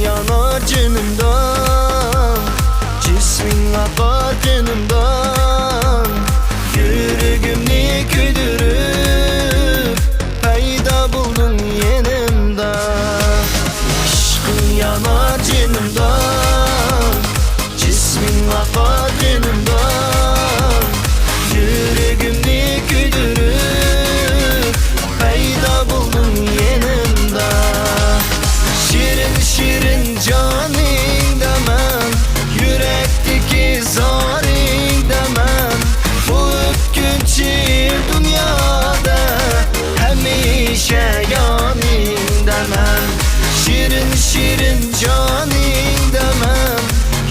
Yanar canımdan, cismin akar canımdan. Yüreğimni küldürüp payda buldun yanımda. Aşkın yanar canımdan, cismin akar canımdan. Yüreğimni küldürüp payda buldun yanımda. Şirin şirin canin demem, yürekteki zarin demem. Bu öpkünçü dünyada hemişe yanin demem. Şirin şirin canin demem,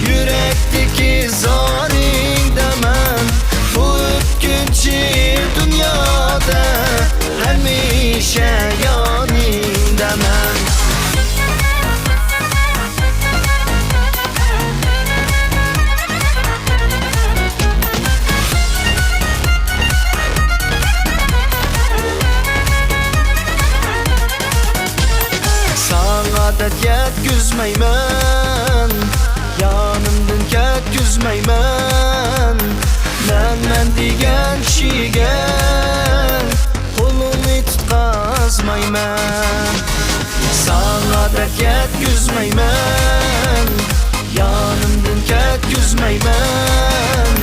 yürekteki zarin demem. Bu öpkünçü dünyada hemişe yanin demem. Sana yetküzmeymen, yanımdan ketküzmeymen. Men diyen kişiye kolunu tutqazmayman. Sana yetküzmeymen, yanımdan ketküzmeymen.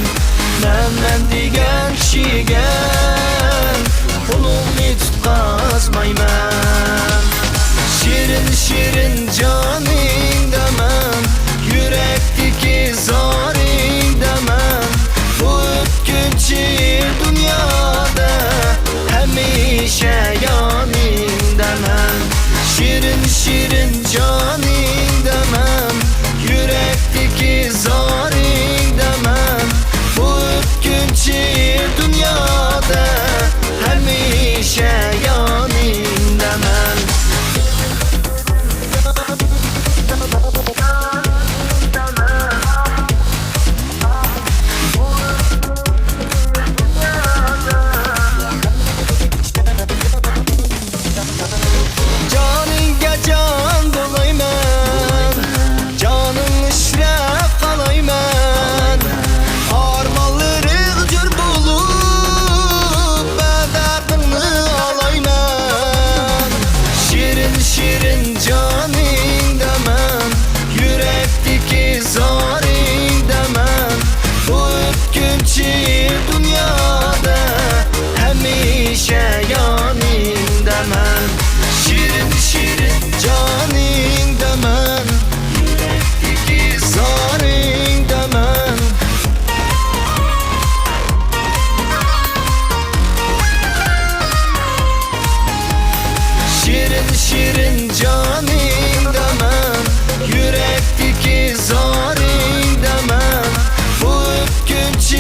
Men diyen kişiye kolunu tutqazmayman. Şirin şirin canin demem, yürekteki zarin demem. Bu öpkünçü dünyada hemişe yanin demem. Şirin şirin canin demem, yürekteki zarin demem. Bu öpkünçü dünyada hemişe yanin demem. Şirin canin demem, yürekteki zarin demem. Bu öpkünçü dünyada hemişe yanin demem. Şirin şirin canin demem, yürekteki zarin demem. Şirin şirin canin demem, yürekteki zarin demem. Bu öpkünçü